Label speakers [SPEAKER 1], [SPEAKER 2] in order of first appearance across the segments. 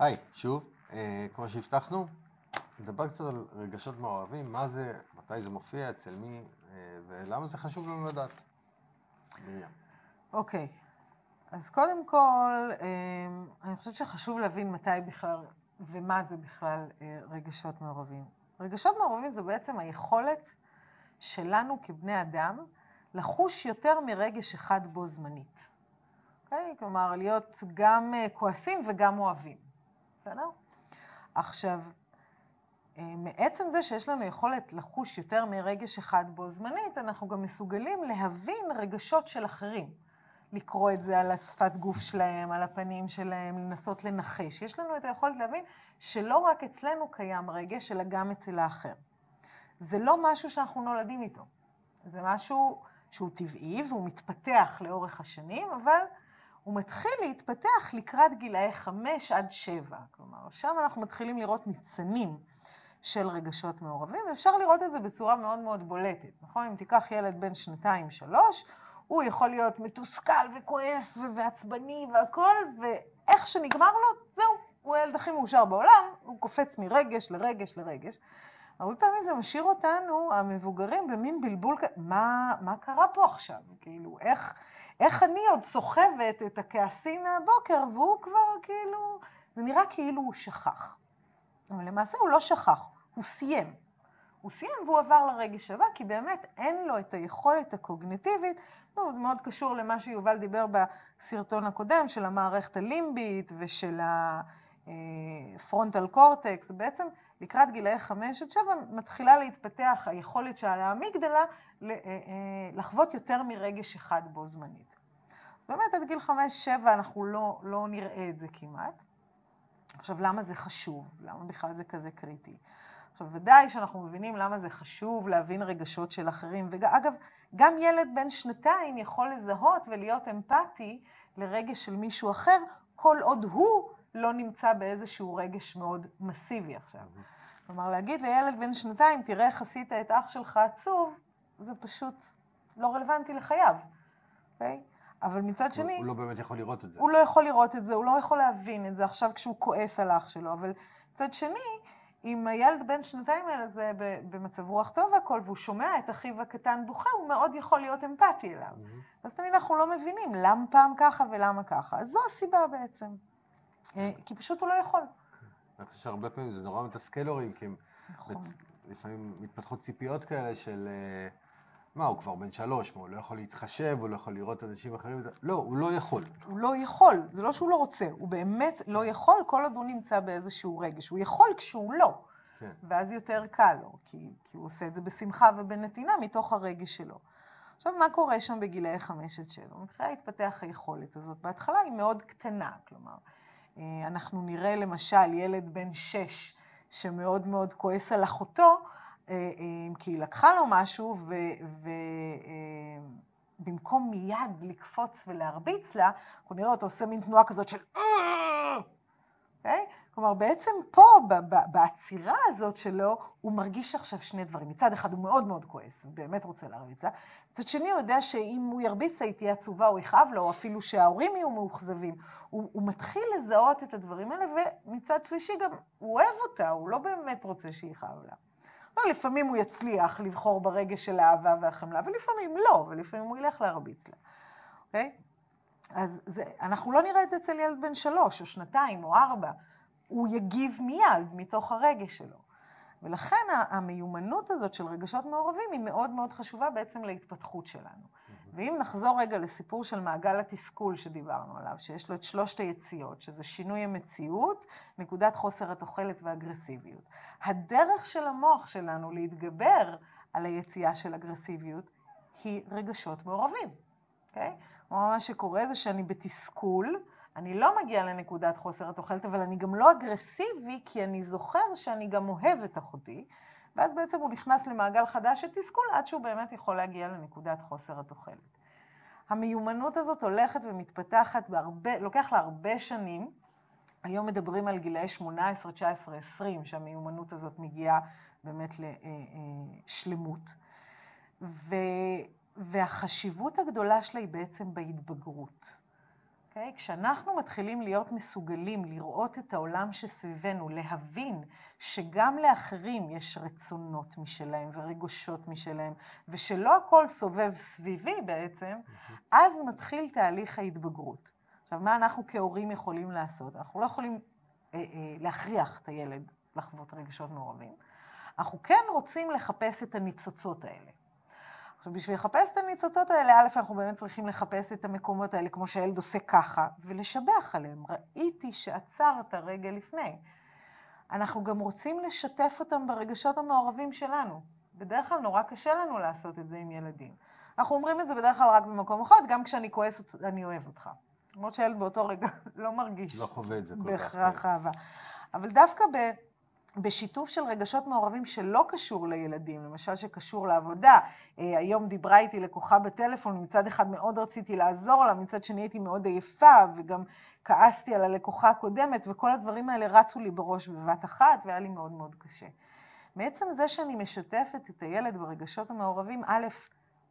[SPEAKER 1] היי, שוב, כמו שהבטחנו, נדבר קצת על רגשות מעורבים, מה זה, מתי זה מופיע, אצל מי, ולמה זה חשוב לנו לדעת. מרים.
[SPEAKER 2] אוקיי, אז קודם כל, אני חושבת שחשוב להבין מתי בכלל ומה זה בכלל רגשות מעורבים. רגשות מעורבים זה בעצם היכולת שלנו כבני אדם לחוש יותר מרגש אחד בו זמנית. אוקיי? כלומר, להיות גם כועסים וגם אוהבים. בסדר? עכשיו, מעצם זה שיש לנו יכולת לחוש יותר מרגש אחד בו זמנית, אנחנו גם מסוגלים להבין רגשות של אחרים. לקרוא את זה על השפת גוף שלהם, על הפנים שלהם, לנסות לנחש. יש לנו את היכולת להבין שלא רק אצלנו קיים רגש, אלא גם אצל האחר. זה לא משהו שאנחנו נולדים איתו. זה משהו שהוא טבעי והוא מתפתח לאורך השנים, אבל הוא מתחיל להתפתח לקראת גילאי 5 עד 7. כלומר, שם אנחנו מתחילים לראות ניצנים של רגשות מעורבים, ואפשר לראות את זה בצורה מאוד מאוד בולטת. נכון? אם תיקח ילד בן 2-3, הוא יכול להיות מתוסכל וכועס ועצבני והכל, ואיך שנגמר לו, זהו, הוא הילד הכי מאושר בעולם, הוא קופץ מרגש לרגש לרגש. הרבה פעמים זה משאיר אותנו, המבוגרים, במין בלבול, מה קרה פה עכשיו? כאילו, איך אני עוד סוחבת את הכעסים מהבוקר, והוא כבר כאילו, זה נראה כאילו הוא שכח. אבל למעשה הוא לא שכח, הוא סיים. הוא סיים והוא עבר לרגש הבא, כי באמת אין לו את היכולת הקוגניטיבית. זה מאוד קשור למה שיובל דיבר בסרטון הקודם, של המערכת הלימבית ושל הפרונטל קורטקס. בעצם לקראת גילאי 5 עד 7 מתחילה להתפתח היכולת של האמיגדלה לחוות יותר מרגש אחד בו זמנית. אז באמת עד גיל 5-7 אנחנו לא נראה את זה כמעט. עכשיו, למה זה חשוב? למה בכלל זה כזה קריטי? עכשיו, ודאי שאנחנו מבינים למה זה חשוב להבין רגשות של אחרים. ואגב, גם ילד בן 2 יכול לזהות ולהיות אמפתי לרגש של מישהו אחר, כל עוד הוא לא נמצא באיזשהו רגש מאוד מסיבי עכשיו. כלומר, להגיד לילד בן 2, תראה איך עשית את אח שלך עצוב, זה פשוט לא רלוונטי לחייו. אוקיי? אבל מצד שני...
[SPEAKER 1] הוא לא באמת יכול לראות את זה.
[SPEAKER 2] הוא לא יכול לראות את זה, הוא לא יכול להבין את זה עכשיו כשהוא כועס על אח שלו. אבל מצד שני, אם הילד בן 2 האלה זה במצב רוח טוב והכל, והוא שומע את אחיו הקטן בוכה, הוא מאוד יכול להיות אמפתי אליו. אז תמיד אנחנו לא מבינים למה פעם ככה ולמה ככה. אז זו הסיבה בעצם. כי פשוט הוא לא יכול.
[SPEAKER 1] אני חושב שהרבה פעמים זה נורא מתסכל הורים, כי
[SPEAKER 2] נכון.
[SPEAKER 1] לפעמים מתפתחות ציפיות כאלה של מה, הוא כבר בן 3, הוא לא יכול להתחשב, הוא לא יכול לראות אנשים אחרים. לא, הוא לא יכול.
[SPEAKER 2] הוא לא יכול, זה לא שהוא לא רוצה, הוא באמת לא יכול כל עוד הוא נמצא באיזשהו רגש. הוא יכול כשהוא לא,
[SPEAKER 1] כן.
[SPEAKER 2] ואז יותר קל לו, כי הוא עושה את זה בשמחה ובנתינה מתוך הרגש שלו. עכשיו, מה קורה שם בגילאי 5 עד 7? מתחילה להתפתח היכולת הזאת. בהתחלה היא מאוד קטנה, כלומר, אנחנו נראה למשל ילד בן 6 שמאוד מאוד כועס על אחותו, כי היא לקחה לו משהו, במקום מיד לקפוץ ולהרביץ לה, אנחנו נראה אותו עושה מין תנועה כזאת של אוקיי? כלומר, בעצם פה, בעצירה הזאת שלו, הוא מרגיש עכשיו שני דברים. מצד אחד הוא מאוד מאוד כועס, הוא באמת רוצה להרביץ לה. מצד שני הוא יודע שאם הוא ירביץ לה, היא תהיה עצובה או יכאב לו, או אפילו שההורים יהיו מאוכזבים. הוא מתחיל לזהות את הדברים האלה, ומצד שלישי גם הוא אוהב אותה, הוא לא באמת רוצה שיכאב לה. לפעמים הוא יצליח לבחור ברגש של האהבה והחמלה, ולפעמים לא, ולפעמים הוא ילך להרביץ לה. אוקיי? אז אנחנו לא נראה את זה אצל ילד בן 3 או 2 או 4. הוא יגיב מיד מתוך הרגש שלו. ולכן המיומנות הזאת של רגשות מעורבים היא מאוד מאוד חשובה בעצם להתפתחות שלנו. ואם נחזור רגע לסיפור של מעגל התסכול שדיברנו עליו, שיש לו את 3 היציאות, שזה שינוי המציאות, נקודת חוסר התוחלת ואגרסיביות. הדרך של המוח שלנו להתגבר על היציאה של אגרסיביות היא רגשות מעורבים. אוקיי? מה שקורה זה שאני בתסכול, אני לא מגיעה לנקודת חוסר התוחלת, אבל אני גם לא אגרסיבי, כי אני זוכר שאני גם אוהב את אחותי, ואז בעצם הוא נכנס למעגל חדש של תסכול, עד שהוא באמת יכול להגיע לנקודת חוסר התוחלת. המיומנות הזאת הולכת ומתפתחת לוקח לה הרבה שנים. היום מדברים על גילאי 18, 19, 20, שהמיומנות הזאת מגיעה באמת לשלמות. והחשיבות הגדולה שלה היא בעצם בהתבגרות. אוקיי? כשאנחנו מתחילים להיות מסוגלים לראות את העולם שסביבנו, להבין שגם לאחרים יש רצונות משלהם ורגשות משלהם, ושלא הכל סובב סביבי בעצם, אז מתחיל תהליך ההתבגרות. עכשיו, מה אנחנו כהורים יכולים לעשות? אנחנו לא יכולים להכריח את הילד לחוות רגשות מעורבים. אנחנו כן רוצים לחפש את הניצוצות האלה. עכשיו, בשביל לחפש את הניצוצות האלה, א', אנחנו באמת צריכים לחפש את המקומות האלה, כמו שהילד עושה ככה, ולשבח עליהם. ראיתי שעצרת רגע לפני. אנחנו גם רוצים לשתף אותם ברגשות המעורבים שלנו. בדרך כלל נורא קשה לנו לעשות את זה עם ילדים. אנחנו אומרים את זה בדרך כלל רק במקום אחד, גם כשאני כועס, אני אוהב אותך. למרות שהילד באותו רגע לא מרגיש.
[SPEAKER 1] לא חווה את זה כל כך.
[SPEAKER 2] בהכרח אהבה. אבל דווקא בשיתוף של רגשות מעורבים שלא קשור לילדים, למשל שקשור לעבודה. היום דיברה איתי לקוחה בטלפון, מצד אחד מאוד רציתי לעזור לה, מצד שני הייתי מאוד עייפה, וגם כעסתי על הלקוחה הקודמת, וכל הדברים האלה רצו לי בראש בבת אחת, והיה לי מאוד מאוד קשה. בעצם זה שאני משתפת את הילד ברגשות המעורבים, א',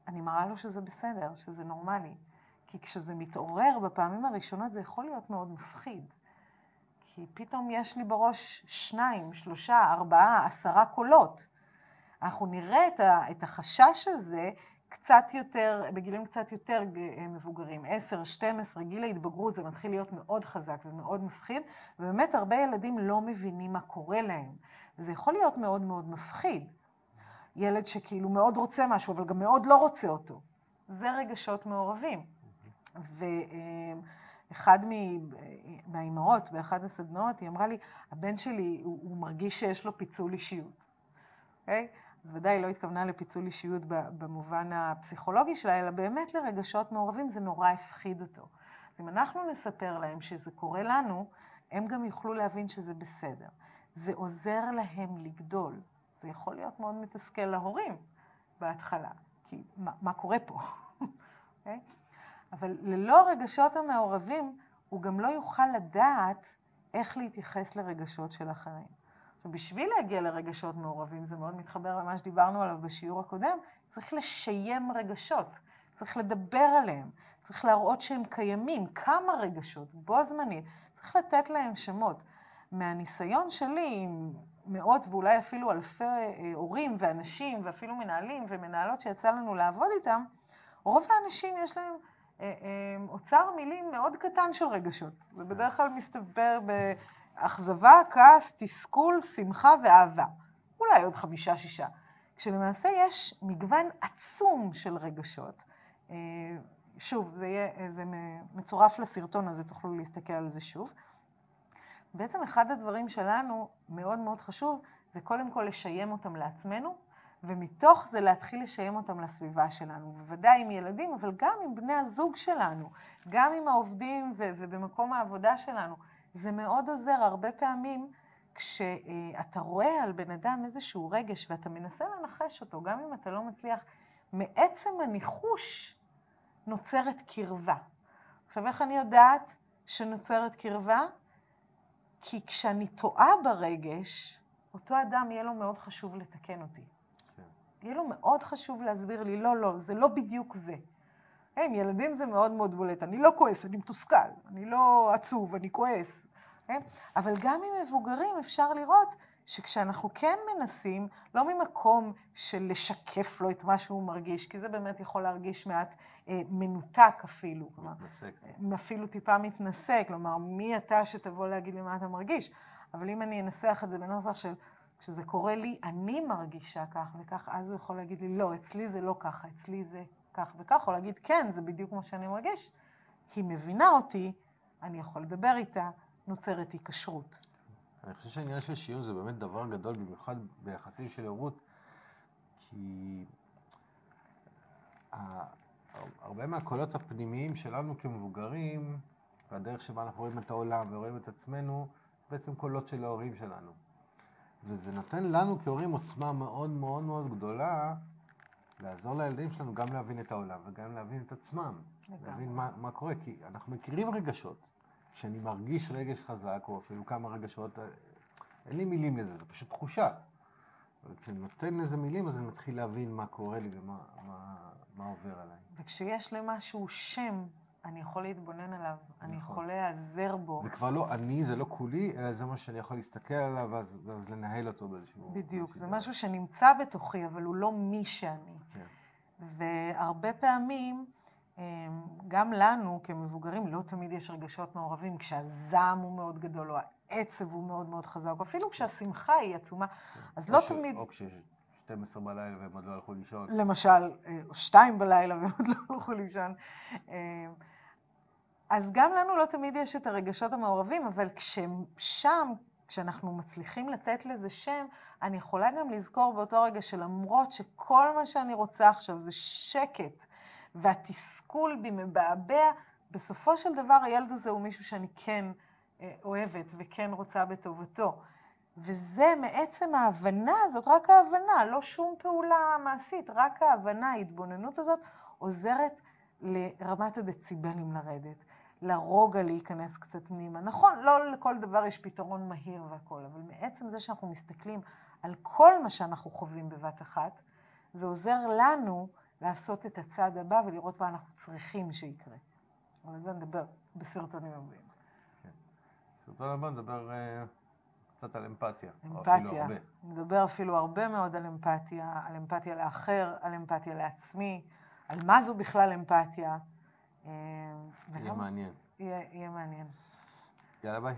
[SPEAKER 2] אני מראה לו שזה בסדר, שזה נורמלי. כי כשזה מתעורר בפעמים הראשונות זה יכול להיות מאוד מפחיד. כי פתאום יש לי בראש 2, 3, 4, 10 קולות. אנחנו נראה את החשש הזה קצת יותר, בגילים קצת יותר מבוגרים, 10, 12, גיל ההתבגרות, זה מתחיל להיות מאוד חזק ומאוד מפחיד, ובאמת הרבה ילדים לא מבינים מה קורה להם. וזה יכול להיות מאוד מאוד מפחיד. ילד שכאילו מאוד רוצה משהו, אבל גם מאוד לא רוצה אותו. זה רגשות מעורבים. אחד מהאימהות באחד הסדנאות, היא אמרה לי, הבן שלי, הוא מרגיש שיש לו פיצול אישיות. אוקיי? אז ודאי לא התכוונה לפיצול אישיות במובן הפסיכולוגי שלה, אלא באמת לרגשות מעורבים, זה נורא הפחיד אותו. אז אם אנחנו נספר להם שזה קורה לנו, הם גם יוכלו להבין שזה בסדר. זה עוזר להם לגדול. זה יכול להיות מאוד מתסכל להורים בהתחלה, כי מה קורה פה? אוקיי? אבל ללא הרגשות המעורבים, הוא גם לא יוכל לדעת איך להתייחס לרגשות של אחרים. עכשיו, בשביל להגיע לרגשות מעורבים, זה מאוד מתחבר למה שדיברנו עליו בשיעור הקודם, צריך לשיים רגשות, צריך לדבר עליהם, צריך להראות שהם קיימים, כמה רגשות, בו זמנית, צריך לתת להם שמות. מהניסיון שלי עם מאות ואולי אפילו אלפי הורים ואנשים ואפילו מנהלים ומנהלות שיצא לנו לעבוד איתם, רוב האנשים יש להם אוצר מילים מאוד קטן של רגשות. זה בדרך כלל מסתבר באכזבה, כעס, תסכול, שמחה ואהבה. אולי עוד 5-6. כשלמעשה יש מגוון עצום של רגשות. שוב, זה מצורף לסרטון הזה, תוכלו להסתכל על זה שוב. בעצם אחד הדברים שלנו מאוד מאוד חשוב, זה קודם כל לשיים אותם לעצמנו, ומתוך זה להתחיל לשיים אותם לסביבה שלנו, בוודאי עם ילדים, אבל גם עם בני הזוג שלנו, גם עם העובדים ובמקום העבודה שלנו. זה מאוד עוזר הרבה פעמים כשאתה רואה על בן אדם איזשהו רגש ואתה מנסה לנחש אותו, גם אם אתה לא מצליח, מעצם הניחוש נוצרת קרבה. עכשיו, איך אני יודעת שנוצרת קרבה? כי כשאני טועה ברגש, אותו אדם יהיה לו מאוד חשוב לתקן אותי. יהיה לו מאוד חשוב להסביר לי, לא, זה לא בדיוק זה. עם ילדים זה מאוד מאוד בולט, אני לא כועס, אני מתוסכל, אני לא עצוב, אני כועס. אבל גם עם מבוגרים אפשר לראות שכשאנחנו כן מנסים, לא ממקום של לשקף לו את מה שהוא מרגיש, כי זה באמת יכול להרגיש מעט מנותק אפילו. אפילו טיפה מתנשא, כלומר, מי אתה שתבוא להגיד לי מה אתה מרגיש? אבל אם אני אנסח את זה בנוסח של, כשזה קורה לי, אני מרגישה כך וכך, אז הוא יכול להגיד לי, לא, אצלי זה לא ככה, אצלי זה כך וכך, או להגיד, כן, זה בדיוק מה שאני מרגיש. היא מבינה אותי, אני יכול לדבר איתה, נוצרת היקשרות.
[SPEAKER 1] אני חושב שהעניין של שיעור זה באמת דבר גדול, במיוחד ביחסים של הורות, כי הרבה מהקולות הפנימיים שלנו כמבוגרים, והדרך שבה אנחנו רואים את העולם ורואים את עצמנו, בעצם קולות של ההורים שלנו. וזה נותן לנו כהורים עוצמה מאוד מאוד מאוד גדולה, לעזור לילדים שלנו גם להבין את העולם וגם להבין את עצמם. להבין מה קורה, כי אנחנו מכירים רגשות. כשאני מרגיש רגש חזק, או אפילו כמה רגשות, אין לי מילים לזה, זה פשוט תחושה. אבל כשאני נותן לזה מילים, אז אני מתחיל להבין מה קורה לי ומה עובר עליי.
[SPEAKER 2] וכשיש למשהו שם, אני יכול להתבונן עליו, אני
[SPEAKER 1] נכון.
[SPEAKER 2] יכול להיעזר בו.
[SPEAKER 1] זה כבר לא אני, זה לא כולי, אלא זה מה שאני יכול להסתכל עליו, ואז לנהל אותו באיזשהו...
[SPEAKER 2] בדיוק, זה
[SPEAKER 1] דרך.
[SPEAKER 2] משהו שנמצא בתוכי, אבל הוא לא מי שאני.
[SPEAKER 1] כן.
[SPEAKER 2] והרבה פעמים, גם לנו כמבוגרים, לא תמיד יש רגשות מעורבים, כשהזעם הוא מאוד גדול, או העצב הוא מאוד מאוד חזק, או אפילו כשהשמחה היא עצומה, אז לא תמיד...
[SPEAKER 1] או כשיש 12 בלילה והם עוד לא הלכו לישון.
[SPEAKER 2] למשל, או 2 בלילה והם עוד לא הלכו לישון. אז גם לנו לא תמיד יש את הרגשות המעורבים, אבל כשאנחנו מצליחים לתת לזה שם, אני יכולה גם לזכור באותו רגע שלמרות שכל מה שאני רוצה עכשיו זה שקט, והתסכול בי מבעבע, בסופו של דבר הילד הזה הוא מישהו שאני כן אוהבת וכן רוצה בטובתו. וזה מעצם ההבנה הזאת, רק ההבנה, לא שום פעולה מעשית, רק ההבנה, ההתבוננות הזאת, עוזרת לרמת הדציבלים לרדת, לרוגע להיכנס קצת פנימה. נכון, לא לכל דבר יש פתרון מהיר והכל, אבל מעצם זה שאנחנו מסתכלים על כל מה שאנחנו חווים בבת אחת, זה עוזר לנו לעשות את הצעד הבא ולראות מה אנחנו צריכים שיקרה. אבל זה נדבר בסרטונים הבאים.
[SPEAKER 1] כן. סרטון הבא נדבר קצת על אמפתיה.
[SPEAKER 2] אמפתיה. נדבר אפילו הרבה מאוד על אמפתיה לאחר, על אמפתיה לעצמי, על מה זו בכלל אמפתיה.
[SPEAKER 1] יהיה מעניין.
[SPEAKER 2] יהיה מעניין.
[SPEAKER 1] יאללה ביי.